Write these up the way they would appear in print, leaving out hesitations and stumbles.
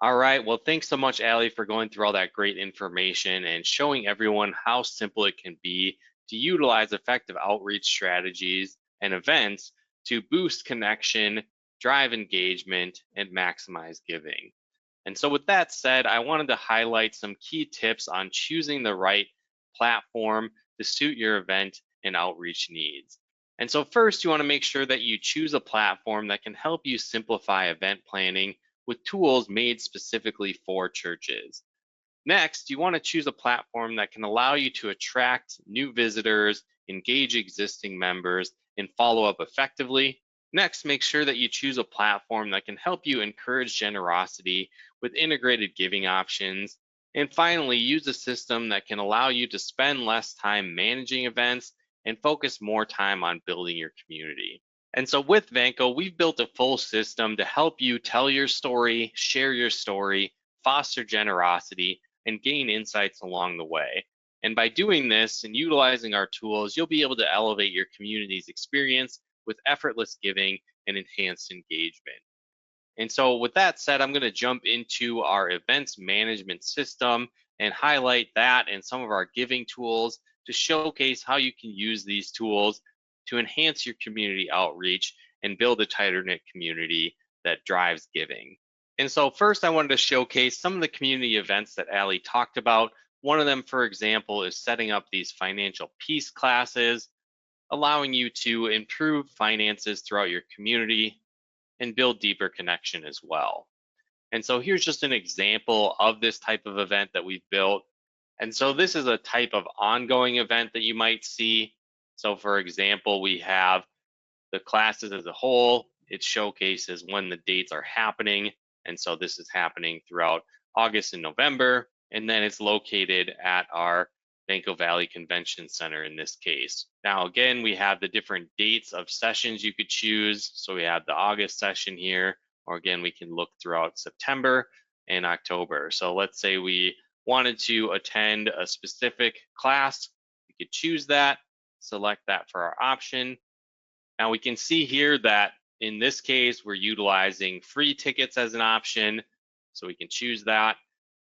All right, well, thanks so much, Allie, for going through all that great information and showing everyone how simple it can be to utilize effective outreach strategies and events to boost connection, drive engagement, and maximize giving. And so, with that said, I wanted to highlight some key tips on choosing the right platform to suit your event and outreach needs. And so, first, you want to make sure that you choose a platform that can help you simplify event planning with tools made specifically for churches. Next, you want to choose a platform that can allow you to attract new visitors, engage existing members, and follow up effectively. Next, make sure that you choose a platform that can help you encourage generosity with integrated giving options. And finally, use a system that can allow you to spend less time managing events and focus more time on building your community. And so with Vanco, we've built a full system to help you tell your story, share your story, foster generosity, and gain insights along the way. And by doing this and utilizing our tools, you'll be able to elevate your community's experience with effortless giving and enhanced engagement. And so with that said, I'm going to jump into our events management system and highlight that and some of our giving tools to showcase how you can use these tools to enhance your community outreach and build a tighter knit community that drives giving. And so first I wanted to showcase some of the community events that Allie talked about. One of them, for example, is setting up these financial peace classes, allowing you to improve finances throughout your community and build deeper connection as well. And so here's just an example of this type of event that we've built. And so this is a type of ongoing event that you might see. So for example, we have the classes as a whole. It showcases when the dates are happening. And so this is happening throughout August and November. And then it's located at our Banco Valley Convention Center in this case. Now, again, we have the different dates of sessions you could choose. So we have the August session here, or again, we can look throughout September and October. So let's say we wanted to attend a specific class, we could choose that, select that for our option. Now we can see here that in this case, we're utilizing free tickets as an option, so we can choose that.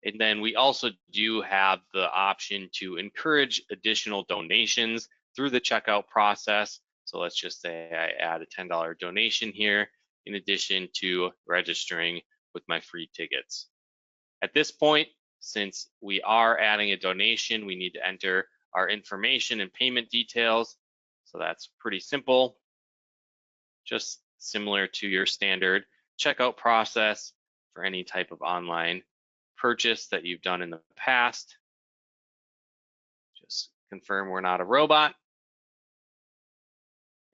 And then we also do have the option to encourage additional donations through the checkout process. So let's just say I add a $10 donation here in addition to registering with my free tickets. At this point, since we are adding a donation, we need to enter our information and payment details. So that's pretty simple, just similar to your standard checkout process for any type of online purchase that you've done in the past. Just confirm we're not a robot,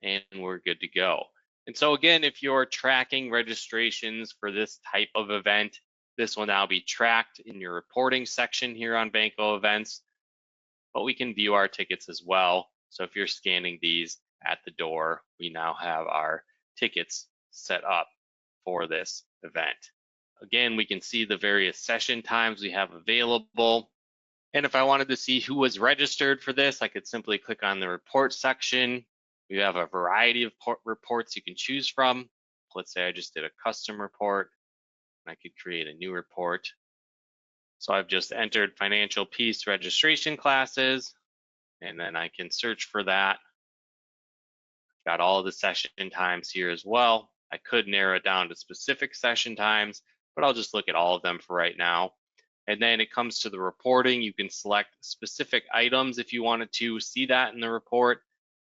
and we're good to go. And so again, if you're tracking registrations for this type of event, this will now be tracked in your reporting section here on Banco Events, but we can view our tickets as well. So if you're scanning these at the door, we now have our tickets set up for this event. Again, we can see the various session times we have available. And if I wanted to see who was registered for this, I could simply click on the report section. We have a variety of reports you can choose from. Let's say I just did a custom report, and I could create a new report. So I've just entered financial peace registration classes, and then I can search for that. Got all the session times here as well. I could narrow it down to specific session times, but I'll just look at all of them for right now. And then it comes to the reporting. You can select specific items if you wanted to see that in the report,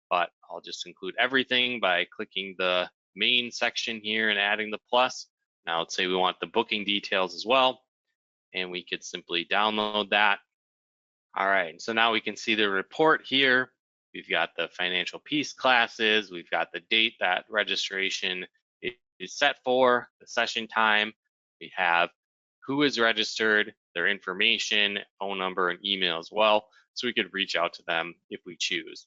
but I'll just include everything by clicking the main section here and adding the plus. Now let's say we want the booking details as well, and we could simply download that. All right, so now we can see the report here. We've got the financial peace classes. We've got the date that registration is set for, the session time. We have who is registered, their information, phone number, and email as well, so we could reach out to them if we choose.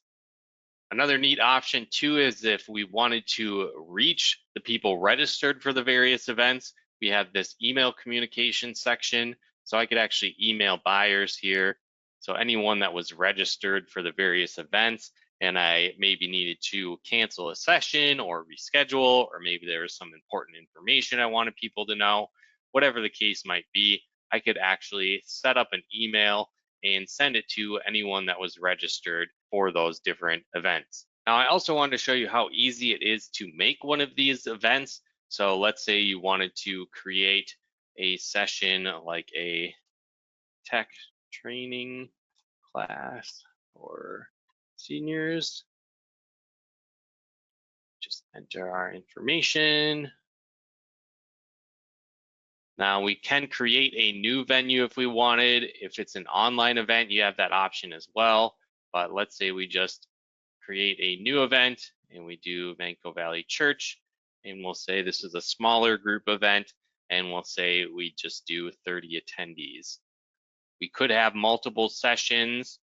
Another neat option too is if we wanted to reach the people registered for the various events, we have this email communication section. So I could actually email buyers here. So anyone that was registered for the various events and I maybe needed to cancel a session or reschedule, or maybe there was some important information I wanted people to know, whatever the case might be, I could actually set up an email and send it to anyone that was registered for those different events. Now, I also wanted to show you how easy it is to make one of these events. So let's say you wanted to create a session like a tech training class for seniors. Just enter our information. Now we can create a new venue if we wanted. If it's an online event, you have that option as well. But let's say we just create a new event and we do Manco Valley Church, and we'll say this is a smaller group event, and we'll say we just do 30 attendees. We could have multiple sessions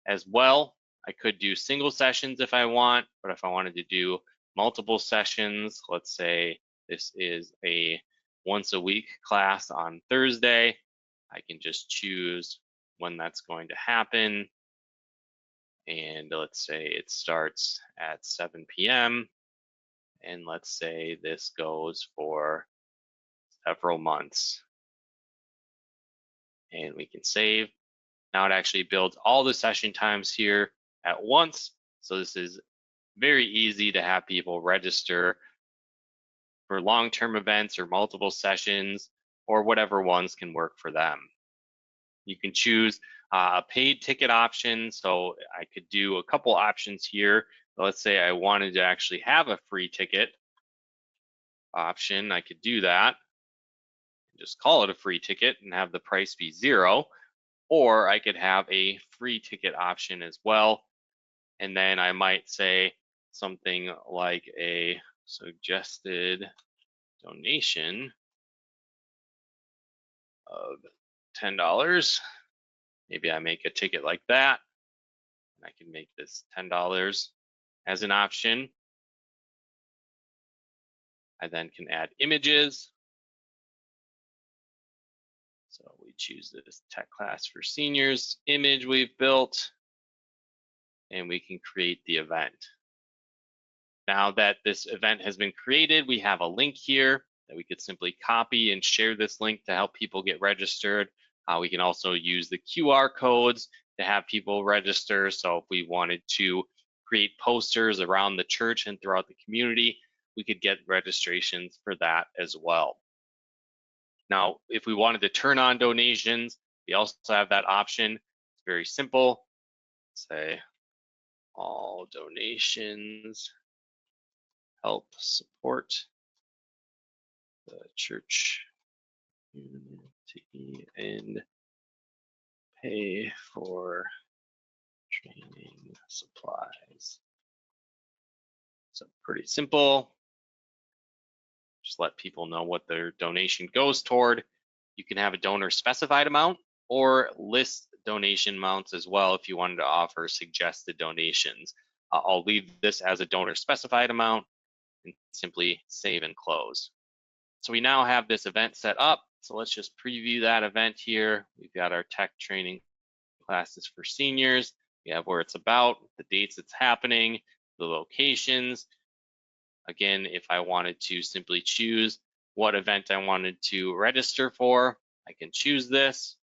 as well. I could do single sessions if I want, but if I wanted to do multiple sessions, let's say this is a once a week class on Thursday, I can just choose when that's going to happen. And let's say it starts at 7 p.m. And let's say this goes for several months. And we can save. Now it actually builds all the session times here at once. So this is very easy to have people register for long-term events or multiple sessions or whatever ones can work for them. You can choose a paid ticket option. So I could do a couple options here. Let's say I wanted to actually have a free ticket option. I could do that. Just call it a free ticket and have the price be $0. Or I could have a free ticket option as well. And then I might say something like a suggested donation of $10. Maybe I make a ticket like that. And I can make this $10 as an option. I then can add images. So we choose this tech class for seniors image we've built, and we can create the event. Now that this event has been created, we have a link here that we could simply copy and share this link to help people get registered. We can also use the QR codes to have people register. So if we wanted to create posters around the church and throughout the community, we could get registrations for that as well. Now, if we wanted to turn on donations, we also have that option. It's very simple. Say all donations help support the church community and pay for training supplies. So pretty simple. Just let people know what their donation goes toward. You can have a donor specified amount or list donation amounts as well if you wanted to offer suggested donations. I'll leave this as a donor specified amount and simply save and close. So we now have this event set up. So let's just preview that event here. We've got our tech training classes for seniors. We have where it's about, the dates it's happening, the locations. Again, if I wanted to simply choose what event I wanted to register for, I can choose this.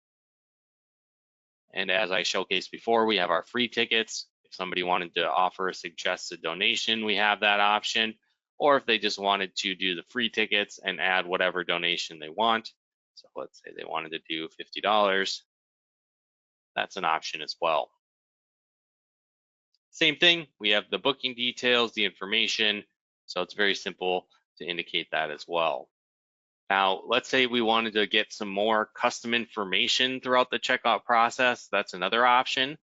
And as I showcased before, we have our free tickets. If somebody wanted to offer a suggested donation, we have that option. Or if they just wanted to do the free tickets and add whatever donation they want. So let's say they wanted to do $50. That's an option as well. Same thing, we have the booking details, the information. So it's very simple to indicate that as well. Now, let's say we wanted to get some more custom information throughout the checkout process. That's another option.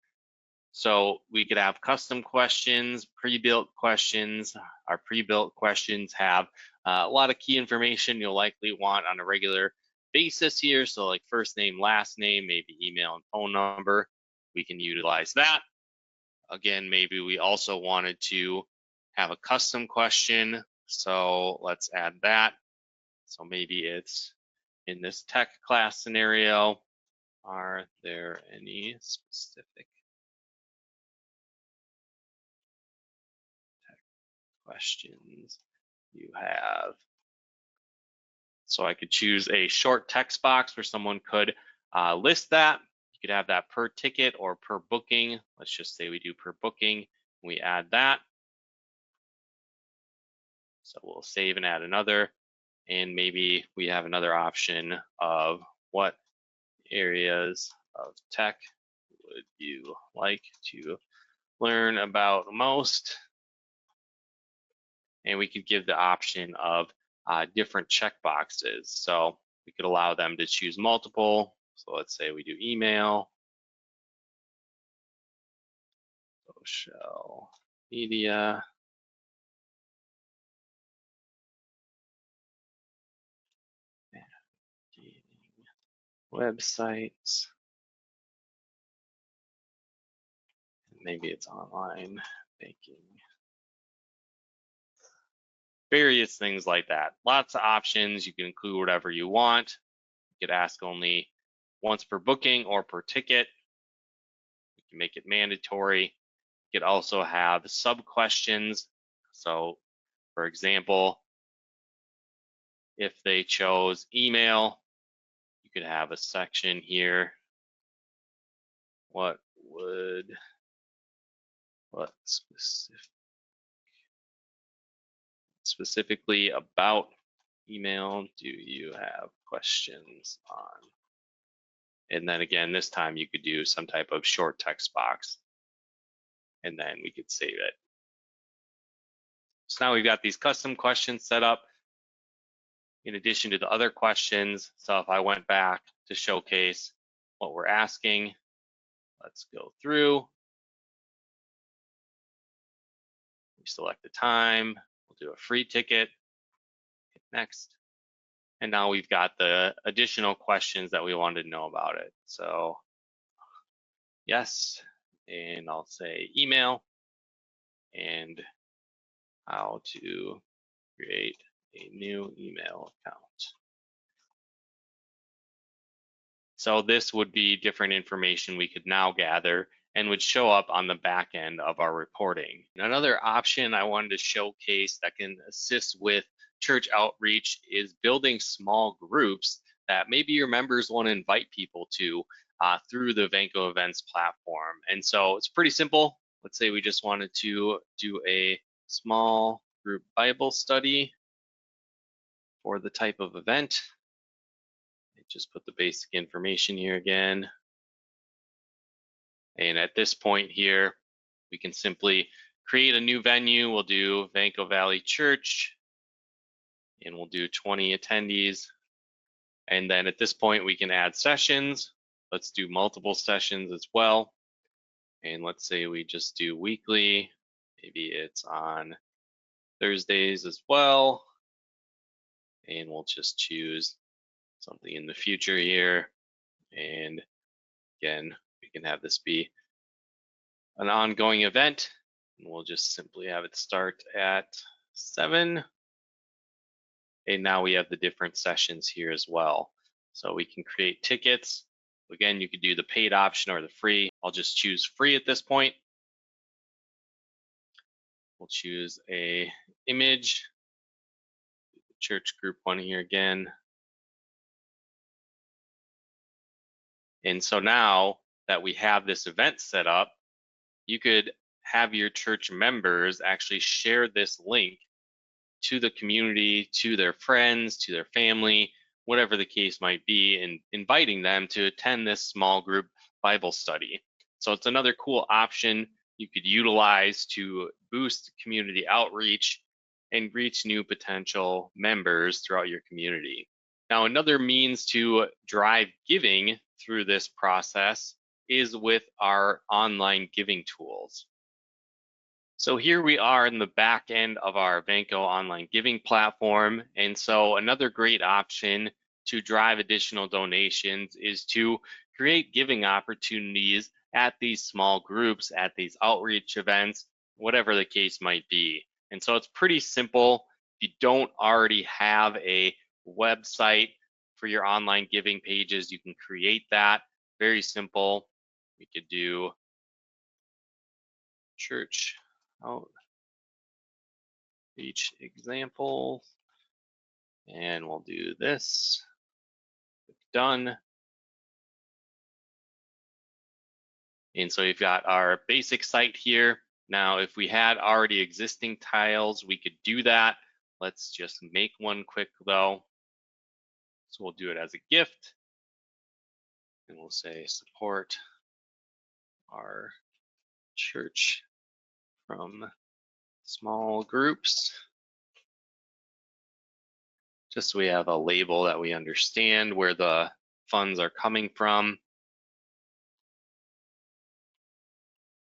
So we could have custom questions, pre-built questions. Our pre-built questions have a lot of key information you'll likely want on a regular basis here. So like first name, last name, maybe email and phone number. We can utilize that. Again, maybe we also wanted to have a custom question. So let's add that. So maybe it's in this tech class scenario, are there any specific tech questions you have? So I could choose a short text box where someone could list that. You could have that per ticket or per booking. Let's just say we do per booking. We add that. So we'll save and add another. And maybe we have another option of what areas of tech would you like to learn about most? And we could give the option of different checkboxes. So we could allow them to choose multiple. So let's say we do email, social media, websites, maybe it's online banking, various things like that. Lots of options. You can include whatever you want. You could ask only once per booking or per ticket. You can make it mandatory. You could also have sub questions. So, for example, if they chose email, you could have a section here. What specifically about email do you have questions on? And then again, this time you could do some type of short text box, and then we could save it. So now we've got these custom questions set up in addition to the other questions. So if I went back to showcase what we're asking, let's go through. We select the time, we'll do a free ticket, hit next. And now we've got the additional questions that we wanted to know about it. So yes, and I'll say email and how to create a new email account. So this would be different information we could now gather and would show up on the back end of our reporting. Another option I wanted to showcase that can assist with church outreach is building small groups that maybe your members want to invite people to through the Vanco Events platform. And so it's pretty simple. Let's say we just wanted to do a small group Bible study for the type of event. Just put the basic information here again. And at this point here, we can simply create a new venue. We'll do Vanco Valley Church, and we'll do 20 attendees. And then at this point, we can add sessions. Let's do multiple sessions as well. And let's say we just do weekly. Maybe it's on Thursdays as well. And we'll just choose something in the future here. And again, we can have this be an ongoing event. And we'll just simply have it start at 7. And now we have the different sessions here as well. So we can create tickets. Again, you could do the paid option or the free. I'll just choose free at this point. We'll choose a image, church group one here again. And so now that we have this event set up, you could have your church members actually share this link to the community, to their friends, to their family, whatever the case might be, and inviting them to attend this small group Bible study. So it's another cool option you could utilize to boost community outreach and reach new potential members throughout your community. Now, another means to drive giving through this process is with our online giving tools. So here we are in the back end of our Vanco online giving platform. And so another great option to drive additional donations is to create giving opportunities at these small groups, at these outreach events, whatever the case might be. And so it's pretty simple. If you don't already have a website for your online giving pages, you can create that. Very simple. We could do church outreach example. And we'll do this. Done. And so you've got our basic site here. Now, if we had already existing tiles, we could do that. Let's just make one quick though. So we'll do it as a gift. And we'll say support our church from small groups. Just so we have a label that we understand where the funds are coming from.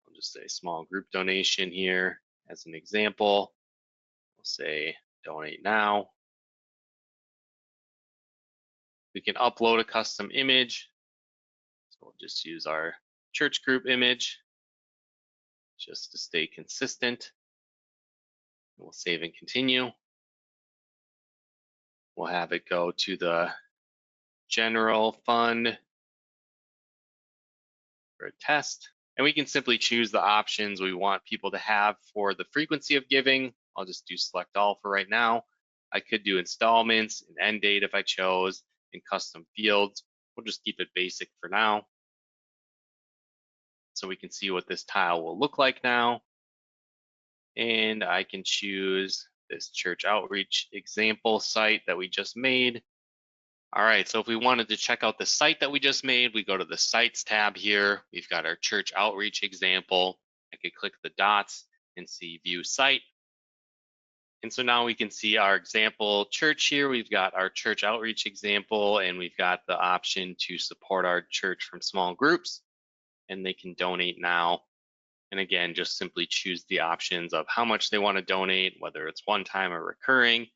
I'll just say small group donation here as an example. We'll say donate now. We can upload a custom image. So we'll just use our church group image just to stay consistent. We'll save and continue. We'll have it go to the general fund for a test. And we can simply choose the options we want people to have for the frequency of giving. I'll just do select all for right now. I could do installments, an end date if I chose, and custom fields. We'll just keep it basic for now. So we can see what this tile will look like now. And I can choose this church outreach example site that we just made. All right, so if we wanted to check out the site that we just made, we go to the Sites tab here. We've got our church outreach example. I could click the dots and see View Site. And so now we can see our example church here. We've got our church outreach example, and we've got the option to support our church from small groups, and they can donate now. And again, just simply choose the options of how much they want to donate, whether it's one time or recurring,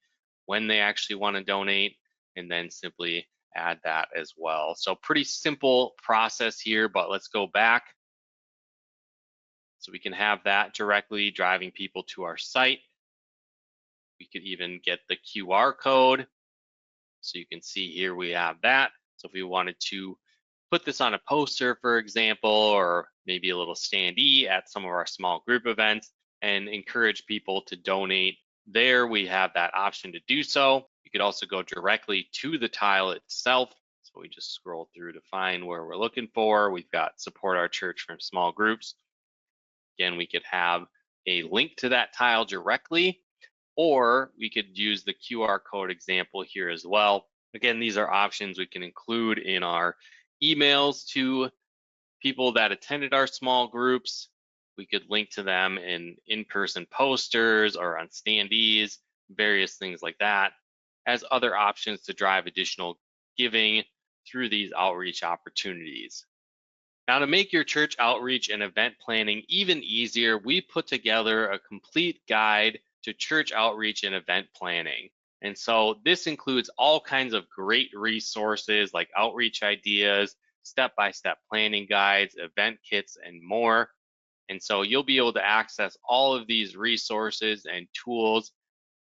when they actually want to donate, and then simply add that as well. So pretty simple process here, but let's go back. So we can have that directly driving people to our site. We could even get the QR code. So you can see here we have that. So if we wanted to put this on a poster, for example, or maybe a little standee at some of our small group events and encourage people to donate there, we have that option to do so. You could also go directly to the tile itself. So we just scroll through to find where we're looking for. We've got support our church from small groups. Again, we could have a link to that tile directly, or we could use the QR code example here as well. Again, these are options we can include in our emails to people that attended our small groups. We could link to them in in-person posters or on standees, various things like that, as other options to drive additional giving through these outreach opportunities. Now, to make your church outreach and event planning even easier, we put together a complete guide to church outreach and event planning. And so this includes all kinds of great resources like outreach ideas, step-by-step planning guides, event kits, and more. And so you'll be able to access all of these resources and tools.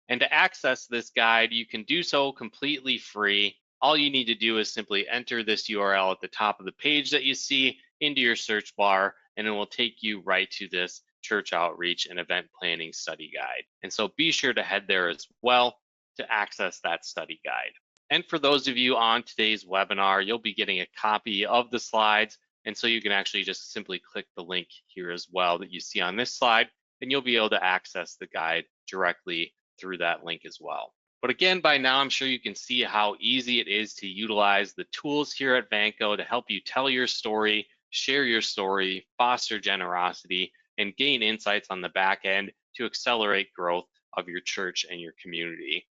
And to access this guide, you can do so completely free. All you need to do is simply enter this URL at the top of the page that you see into your search bar, and it will take you right to this church outreach and event planning study guide. And so be sure to head there as well to access that study guide. And for those of you on today's webinar, you'll be getting a copy of the slides. And so you can actually just simply click the link here as well that you see on this slide, and you'll be able to access the guide directly through that link as well. But again, by now, I'm sure you can see how easy it is to utilize the tools here at Vanco to help you tell your story, share your story, foster generosity, and gain insights on the back end to accelerate growth of your church and your community.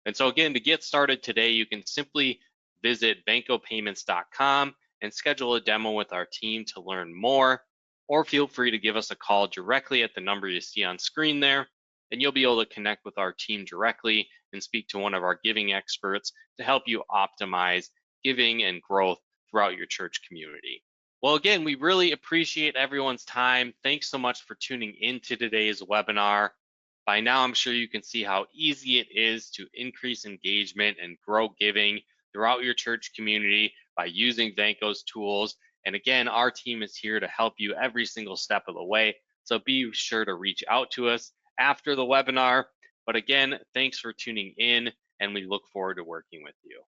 And so again, to get started today, you can simply visit vancopayments.com and schedule a demo with our team to learn more, or feel free to give us a call directly at the number you see on screen there, and you'll be able to connect with our team directly and speak to one of our giving experts to help you optimize giving and growth throughout your church community. Well, again, we really appreciate everyone's time. Thanks so much for tuning into today's webinar. By now, I'm sure you can see how easy it is to increase engagement and grow giving throughout your church community by using Vanco's tools. And again, our team is here to help you every single step of the way. So be sure to reach out to us after the webinar. But again, thanks for tuning in, and we look forward to working with you.